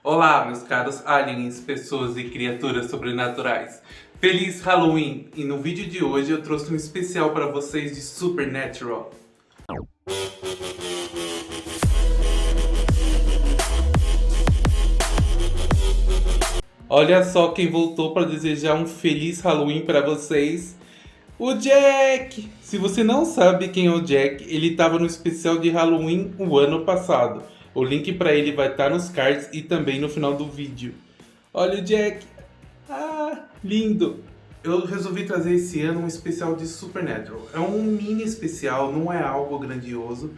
Olá, meus caros aliens, pessoas e criaturas sobrenaturais. Feliz Halloween! E no vídeo de hoje eu trouxe um especial para vocês de Supernatural. Olha só quem voltou para desejar um feliz Halloween para vocês. O Jack! Se você não sabe quem é o Jack, ele estava no especial de Halloween o ano passado. O link para ele vai estar nos cards e também no final do vídeo. Olha o Jack! Ah, lindo! Eu resolvi trazer esse ano um especial de Supernatural. É um mini especial, não é algo grandioso,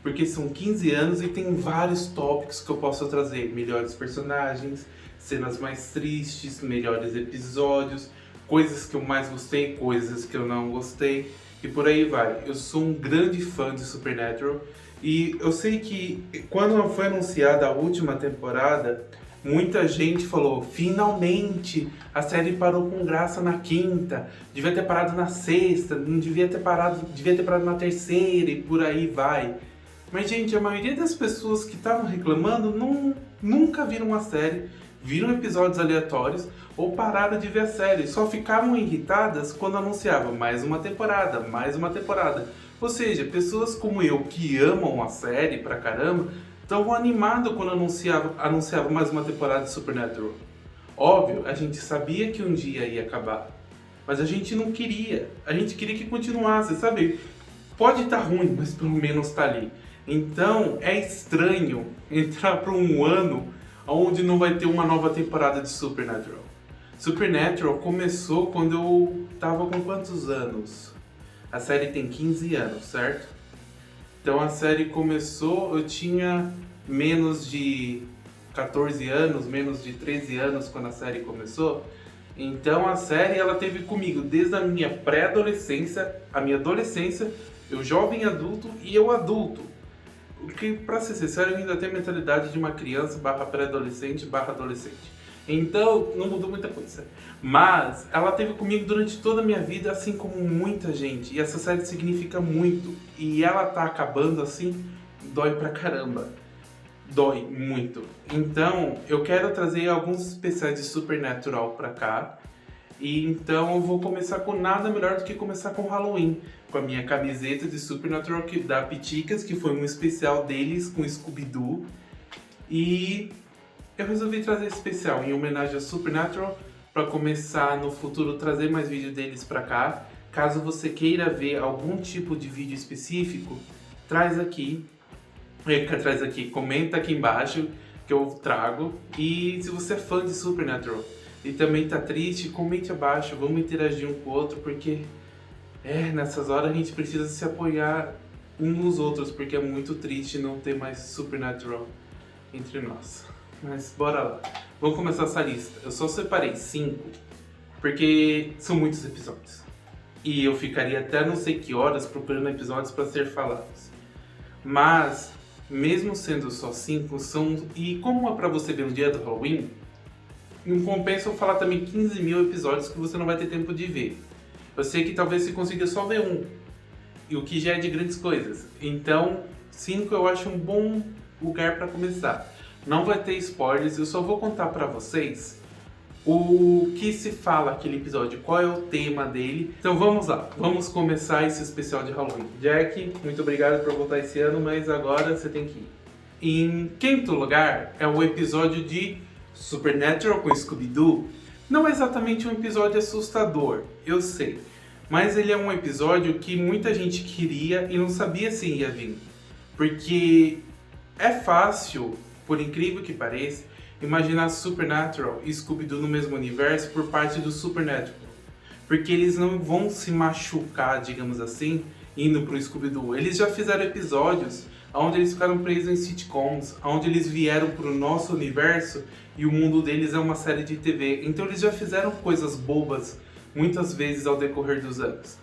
porque são 15 anos e tem vários tópicos que eu posso trazer. Melhores personagens, cenas mais tristes, melhores episódios, coisas que eu mais gostei, coisas que eu não gostei, e por aí vai. Eu sou um grande fã de Supernatural, e eu sei que quando foi anunciada a última temporada, muita gente falou, finalmente a série parou com graça na quinta, devia ter parado na sexta, não devia ter parado, devia ter parado na terceira e por aí vai. Mas gente, a maioria das pessoas que estavam reclamando nunca viram a série, viram episódios aleatórios ou pararam de ver a série, só ficavam irritadas quando anunciava mais uma temporada, mais uma temporada. Ou seja, pessoas como eu que amam a série pra caramba, estavam animadas quando anunciava mais uma temporada de Supernatural. Óbvio, a gente sabia que um dia ia acabar, mas a gente não queria. A gente queria que continuasse, sabe? Pode estar ruim, mas pelo menos tá ali. Então é estranho entrar para um ano onde não vai ter uma nova temporada de Supernatural. Supernatural começou quando eu tava com quantos anos? A série tem 15 anos, certo? Então a série começou, eu tinha menos de 14 anos, menos de 13 anos quando a série começou. Então a série ela teve comigo desde a minha pré-adolescência, a minha adolescência, eu jovem adulto e eu adulto. O que, pra ser sincero, eu ainda tenho a mentalidade de uma criança barra pré-adolescente barra adolescente. Então, não mudou muita coisa. Mas, ela teve comigo durante toda a minha vida, assim como muita gente. E essa série significa muito. E ela tá acabando assim, dói pra caramba. Dói muito. Então, eu quero trazer alguns especiais de Supernatural pra cá. E então eu vou começar com nada melhor do que começar com Halloween. Com a minha camiseta de Supernatural da Piticas, que foi um especial deles com Scooby-Doo. E eu resolvi trazer esse especial em homenagem a Supernatural para começar no futuro trazer mais vídeos deles para cá. Caso você queira ver algum tipo de vídeo específico, traz aqui, comenta aqui embaixo que eu trago. E se você é fã de Supernatural e também tá triste, comente abaixo, vamos interagir um com o outro, porque nessas horas a gente precisa se apoiar uns nos outros, porque é muito triste não ter mais Supernatural entre nós. Mas bora lá. Vamos começar essa lista. Eu só separei 5, porque são muitos episódios. E eu ficaria até não sei que horas procurando episódios para ser falados. Mas, mesmo sendo só 5, e como é pra você ver no dia do Halloween, não compensa eu falar também 15 mil episódios que você não vai ter tempo de ver. Eu sei que talvez você consiga só ver um, e o que já é de grandes coisas. Então, 5 eu acho um bom lugar para começar. Não vai ter spoilers, eu só vou contar para vocês o que se fala naquele episódio, qual é o tema dele. Então vamos lá, vamos começar esse especial de Halloween. Jack, muito obrigado por voltar esse ano, mas agora você tem que ir. Em quinto lugar é o episódio de Supernatural com Scooby-Doo. Não é exatamente um episódio assustador, eu sei, mas ele é um episódio que muita gente queria e não sabia se ia vir. Porque é fácil, por incrível que pareça, imaginar Supernatural e Scooby-Doo no mesmo universo por parte do Supernatural. Porque eles não vão se machucar, digamos assim, indo pro Scooby-Doo. Eles já fizeram episódios onde eles ficaram presos em sitcoms, onde eles vieram pro nosso universo e o mundo deles é uma série de TV. Então eles já fizeram coisas bobas muitas vezes ao decorrer dos anos.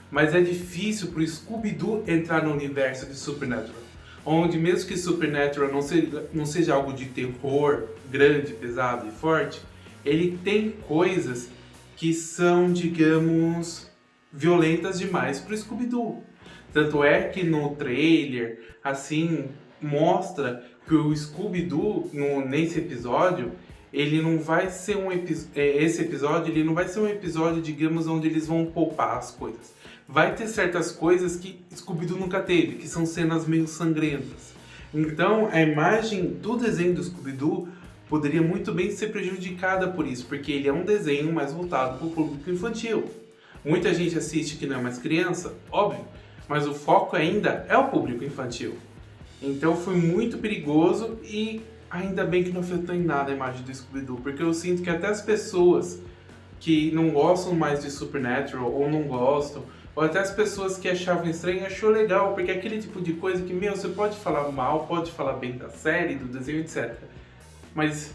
Mas é difícil pro Scooby-Doo entrar no universo de Supernatural, onde mesmo que Supernatural não seja algo de terror grande, pesado e forte, ele tem coisas que são, digamos, violentas demais pro Scooby-Doo. Tanto é que no trailer, assim, mostra que o Scooby-Doo, nesse episódio, ele não vai ser esse episódio, ele não vai ser um episódio, digamos, onde eles vão poupar as coisas. Vai ter certas coisas que Scooby-Doo nunca teve, que são cenas meio sangrentas. Então, a imagem do desenho do Scooby-Doo poderia muito bem ser prejudicada por isso, porque ele é um desenho mais voltado para o público infantil. Muita gente assiste que não é mais criança, óbvio, mas o foco ainda é o público infantil. Então foi muito perigoso e ainda bem que não afetou em nada a imagem do Scooby-Doo, porque eu sinto que até as pessoas que não gostam mais de Supernatural ou não gostam, ou até as pessoas que achavam estranho, achou legal, porque é aquele tipo de coisa que, você pode falar mal, pode falar bem da série, do desenho, etc. Mas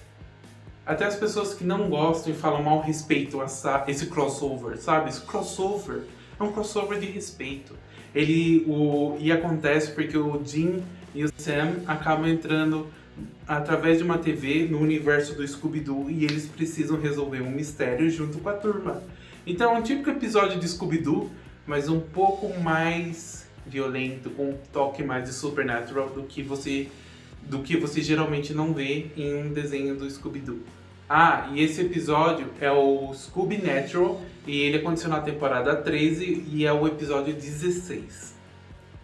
até as pessoas que não gostam e falam mal respeitam esse crossover, sabe? Esse crossover é um crossover de respeito. E acontece porque o Dean e o Sam acabam entrando através de uma TV no universo do Scooby-Doo e eles precisam resolver um mistério junto com a turma. Então é um típico episódio de Scooby-Doo, mas um pouco mais violento, com um toque mais de Supernatural do que você geralmente não vê em um desenho do Scooby-Doo. E esse episódio é o Scooby Natural e ele aconteceu na temporada 13 e é o episódio 16.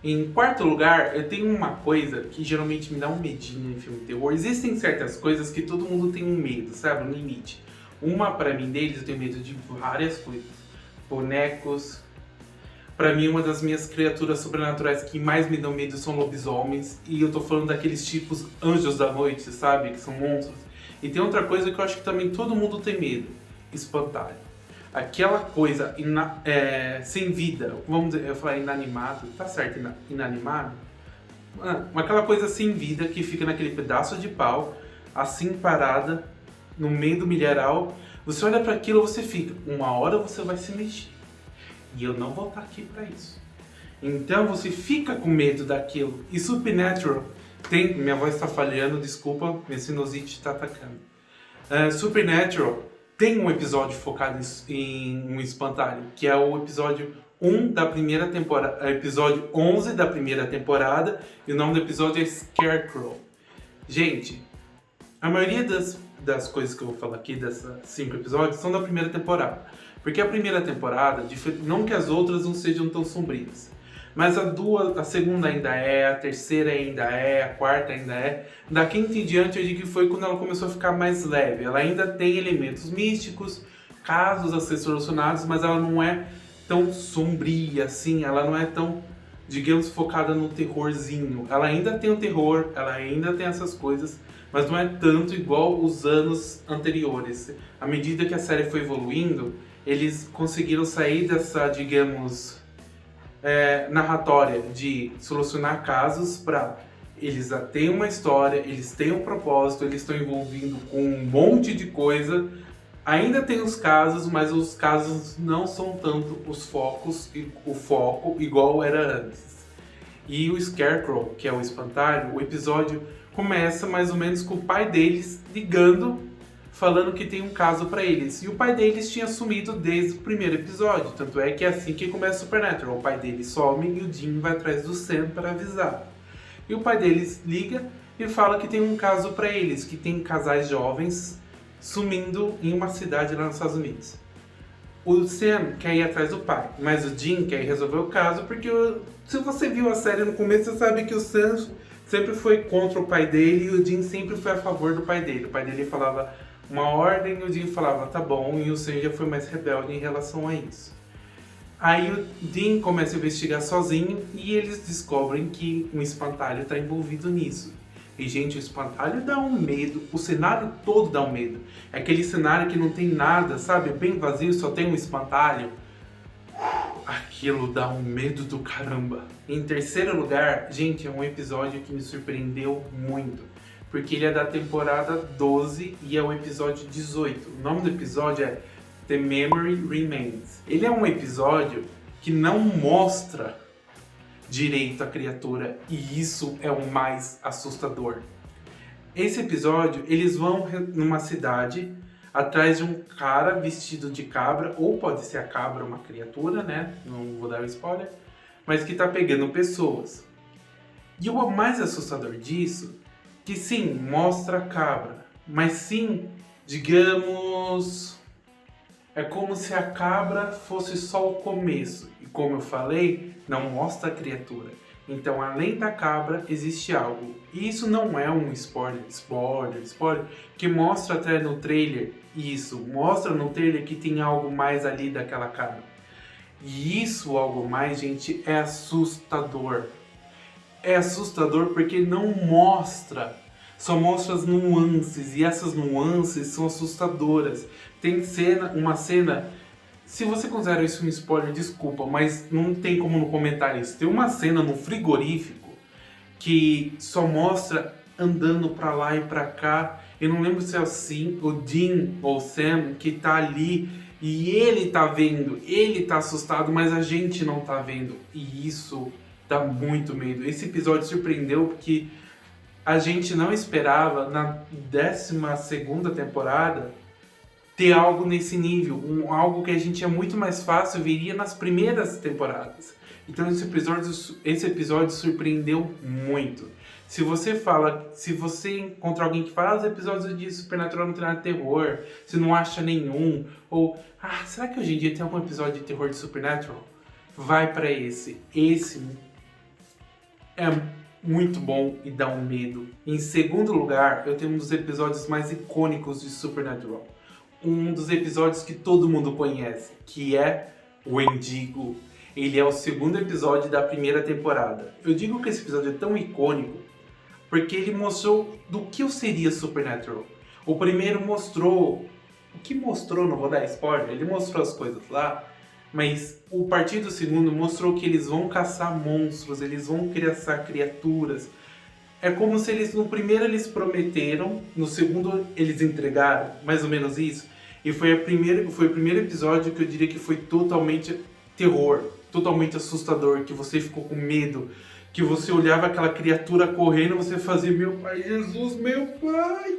Em quarto lugar, eu tenho uma coisa que geralmente me dá um medinho em filme de terror. Existem certas coisas que todo mundo tem um medo, sabe? Um limite. Uma, pra mim, deles, eu tenho medo de várias coisas. Bonecos. Pra mim, uma das minhas criaturas sobrenaturais que mais me dão medo são lobisomens. E eu tô falando daqueles tipos anjos da noite, sabe? Que são monstros. E tem outra coisa que eu acho que também todo mundo tem medo. Espantalho. Aquela coisa sem vida, vamos dizer, eu falei inanimado, tá certo, inanimado? Aquela coisa sem vida que fica naquele pedaço de pau, assim parada, no meio do milharal. Você olha para aquilo, você fica, uma hora você vai se mexer. E eu não vou estar aqui para isso. Então você fica com medo daquilo. E Supernatural minha voz está falhando, desculpa, minha sinusite está atacando. Supernatural tem um episódio focado em um espantalho, que é o episódio 1 da primeira temporada, episódio 11 da primeira temporada, e o nome do episódio é Scarecrow. Gente, a maioria das coisas que eu vou falar aqui, desses 5 episódios, são da primeira temporada. Porque a primeira temporada, não que as outras não sejam tão sombrias, mas a segunda ainda é, a terceira ainda é, a quarta ainda é. Da quinta em diante, eu digo que foi quando ela começou a ficar mais leve. Ela ainda tem elementos místicos, casos a ser solucionados, mas ela não é tão sombria assim, ela não é tão, digamos, focada no terrorzinho. Ela ainda tem o terror, ela ainda tem essas coisas, mas não é tanto igual os anos anteriores. À medida que a série foi evoluindo, eles conseguiram sair dessa, digamos, narratória de solucionar casos para eles têm uma história, eles têm um propósito, eles estão envolvidos com um monte de coisa. Ainda tem os casos, mas os casos não são tanto o foco igual era antes. E o Scarecrow, que é o espantalho, o episódio começa mais ou menos com o pai deles ligando, falando que tem um caso para eles. E o pai deles tinha sumido desde o primeiro episódio, tanto é que é assim que começa Supernatural. O pai deles some e o Jim vai atrás do Sam para avisar. E o pai deles liga e fala que tem um caso para eles, que tem casais jovens sumindo em uma cidade lá nos Estados Unidos. O Sam quer ir atrás do pai, mas o Jim quer ir resolver o caso porque se você viu a série no começo, você sabe que o Sam sempre foi contra o pai dele e o Jim sempre foi a favor do pai dele. O pai dele falava uma ordem e o Jim falava tá bom, e o Sam já foi mais rebelde em relação a isso. Aí o Dean começa a investigar sozinho e eles descobrem que um espantalho está envolvido nisso. E, gente, o espantalho dá um medo, o cenário todo dá um medo. É aquele cenário que não tem nada, sabe? Bem vazio, só tem um espantalho. Aquilo dá um medo do caramba. Em terceiro lugar, gente, é um episódio que me surpreendeu muito. Porque ele é da temporada 12 e é o episódio 18. O nome do episódio é The Memory Remains. Ele é um episódio que não mostra direito à criatura e isso é o mais assustador. Esse episódio, eles vão numa cidade atrás de um cara vestido de cabra, ou pode ser a cabra uma criatura, né? Não vou dar um spoiler, mas que tá pegando pessoas. E o mais assustador disso que sim, mostra a cabra, mas sim, digamos, é como se a cabra fosse só o começo. E como eu falei, não mostra a criatura. Então, além da cabra, existe algo. E isso não é um spoiler, que mostra até no trailer isso. Mostra no trailer que tem algo mais ali daquela cabra. E isso, algo mais, gente, é assustador. É assustador porque não mostra, só mostra as nuances, e essas nuances são assustadoras. Tem uma cena, se você considera isso um spoiler, desculpa, mas não tem como não comentar isso. Tem uma cena no frigorífico que só mostra andando pra lá e pra cá. Eu não lembro se é o Dean ou o Sam que tá ali e ele tá vendo, ele tá assustado, mas a gente não tá vendo. E isso dá muito medo. Esse episódio surpreendeu porque a gente não esperava na 12ª temporada ter algo nesse nível, algo que a gente é muito mais fácil veria nas primeiras temporadas. Então esse episódio surpreendeu muito. Se você encontra alguém que fala os episódios de Supernatural não tem nada de terror, se não acha nenhum, ou será que hoje em dia tem algum episódio de terror de Supernatural? Vai pra esse. Esse é muito bom e dá um medo. Em segundo lugar, eu tenho um dos episódios mais icônicos de Supernatural. Um dos episódios que todo mundo conhece, que é o Wendigo. Ele é o segundo episódio da primeira temporada. Eu digo que esse episódio é tão icônico porque ele mostrou do que seria Supernatural. O primeiro mostrou... O que mostrou, não vou dar spoiler, ele mostrou as coisas lá, mas o partir do segundo mostrou que eles vão caçar monstros, eles vão caçar criaturas. É como se no primeiro eles prometeram, no segundo eles entregaram, mais ou menos isso. E foi o primeiro episódio que eu diria que foi totalmente terror, totalmente assustador, que você ficou com medo, que você olhava aquela criatura correndo e você fazia, meu pai Jesus, meu pai,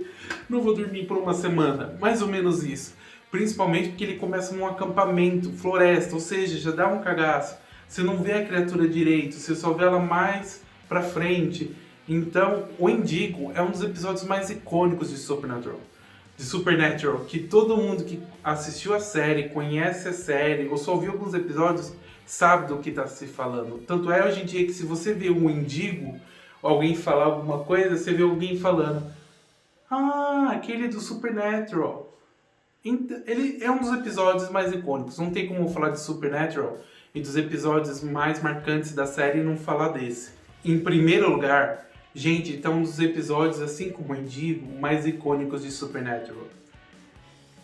não vou dormir por uma semana, mais ou menos isso. Principalmente porque ele começa num acampamento, floresta, ou seja, já dá um cagaço. Você não vê a criatura direito, você só vê ela mais pra frente. Então, o Wendigo é um dos episódios mais icônicos de Supernatural, que todo mundo que assistiu a série, conhece a série, ou só viu alguns episódios, sabe do que está se falando. Tanto é hoje em dia que se você vê um Wendigo, alguém falar alguma coisa, você vê alguém falando aquele do Supernatural. Ele é um dos episódios mais icônicos. Não tem como falar de Supernatural e dos episódios mais marcantes da série e não falar desse. Em primeiro lugar, gente, então um dos episódios, assim como o Wendigo, mais icônicos de Supernatural.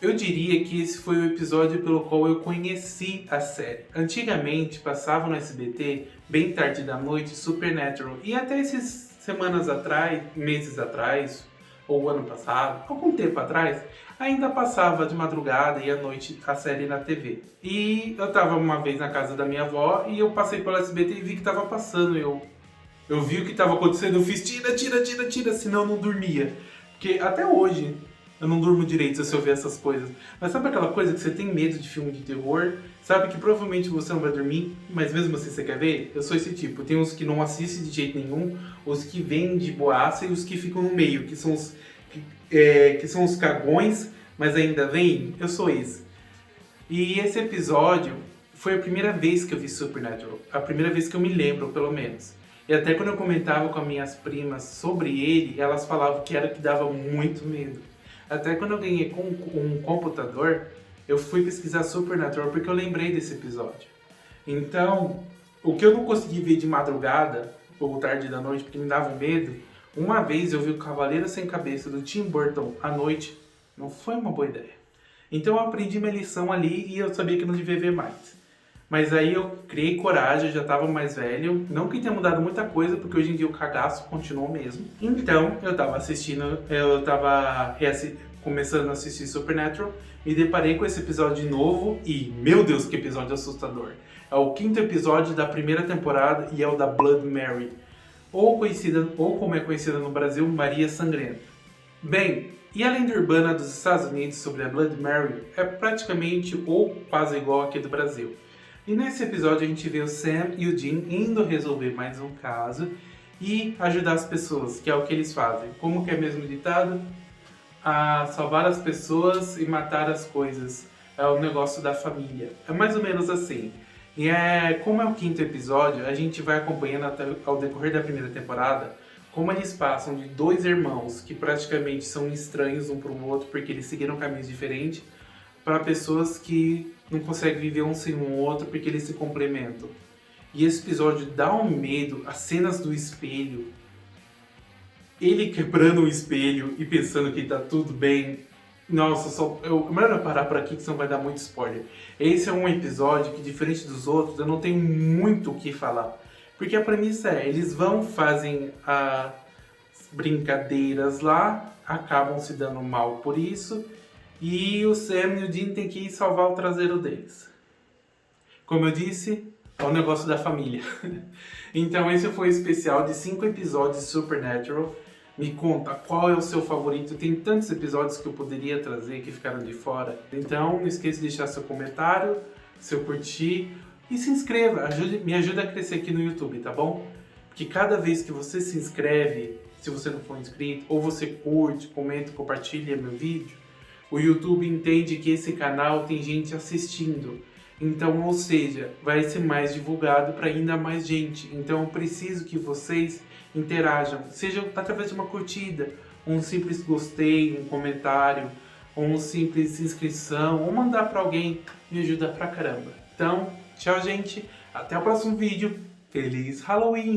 Eu diria que esse foi o episódio pelo qual eu conheci a série. Antigamente, passava no SBT, bem tarde da noite, Supernatural. E até essas semanas atrás, meses atrás, ou ano passado, algum tempo atrás, ainda passava de madrugada e à noite a série na TV. E eu tava uma vez na casa da minha avó e eu passei pelo SBT e vi que tava passando. Eu vi o que tava acontecendo, eu fiz tira, senão eu não dormia. Porque até hoje eu não durmo direito se eu ver essas coisas. Mas sabe aquela coisa que você tem medo de filme de terror? Sabe que provavelmente você não vai dormir, mas mesmo assim você quer ver? Eu sou esse tipo. Tem uns que não assistem de jeito nenhum, os que vêm de boaça e os que ficam no meio, que são os cagões, mas ainda vêm. Eu sou esse. E esse episódio foi a primeira vez que eu vi Supernatural. A primeira vez que eu me lembro, pelo menos. E até quando eu comentava com as minhas primas sobre ele, elas falavam que era o que dava muito medo. Até quando eu ganhei um computador, eu fui pesquisar Supernatural porque eu lembrei desse episódio. Então, o que eu não consegui ver de madrugada, ou tarde da noite, porque me dava medo, uma vez eu vi o Cavaleiro Sem Cabeça do Tim Burton à noite, não foi uma boa ideia. Então eu aprendi minha lição ali e eu sabia que não devia ver mais. Mas aí eu criei coragem, eu já estava mais velho. Não que tenha mudado muita coisa, porque hoje em dia o cagaço continua o mesmo. Então, eu estava começando a assistir Supernatural, me deparei com esse episódio de novo e, meu Deus, que episódio assustador. É o 5º episódio da primeira temporada e é o da Blood Mary, ou como é conhecida no Brasil, Maria Sangrenta. Bem, e a lenda urbana dos Estados Unidos sobre a Blood Mary é praticamente ou quase igual aqui do Brasil. E nesse episódio a gente vê o Sam e o Dean indo resolver mais um caso e ajudar as pessoas, que é o que eles fazem. Como que é mesmo o ditado? A salvar as pessoas e matar as coisas. É o negócio da família. É mais ou menos assim. E como é o 5º episódio, a gente vai acompanhando até ao decorrer da primeira temporada como eles passam de 2 irmãos que praticamente são estranhos um para o outro porque eles seguiram caminhos diferentes, para pessoas que não conseguem viver um sem o outro porque eles se complementam. E esse episódio dá um medo, as cenas do espelho, ele quebrando o espelho e pensando que tá tudo bem. Nossa, melhor eu parar por aqui que senão vai dar muito spoiler. Esse é um episódio que, diferente dos outros, eu não tenho muito o que falar. Porque a premissa é, eles fazem as brincadeiras lá, acabam se dando mal por isso, e o Sam e o Dean têm que ir salvar o traseiro deles. Como eu disse, é um negócio da família. Então esse foi o especial de 5 episódios de Supernatural. Me conta qual é o seu favorito. Tem tantos episódios que eu poderia trazer que ficaram de fora. Então não esqueça de deixar seu comentário, seu curtir e se inscreva. Me ajuda a crescer aqui no YouTube, tá bom? Porque cada vez que você se inscreve, se você não for inscrito, ou você curte, comenta, compartilha meu vídeo, o YouTube entende que esse canal tem gente assistindo. Então, ou seja, vai ser mais divulgado para ainda mais gente. Então, eu preciso que vocês interajam, seja através de uma curtida, um simples gostei, um comentário, ou um simples inscrição, ou mandar para alguém, me ajuda pra caramba. Então, tchau gente, até o próximo vídeo, feliz Halloween!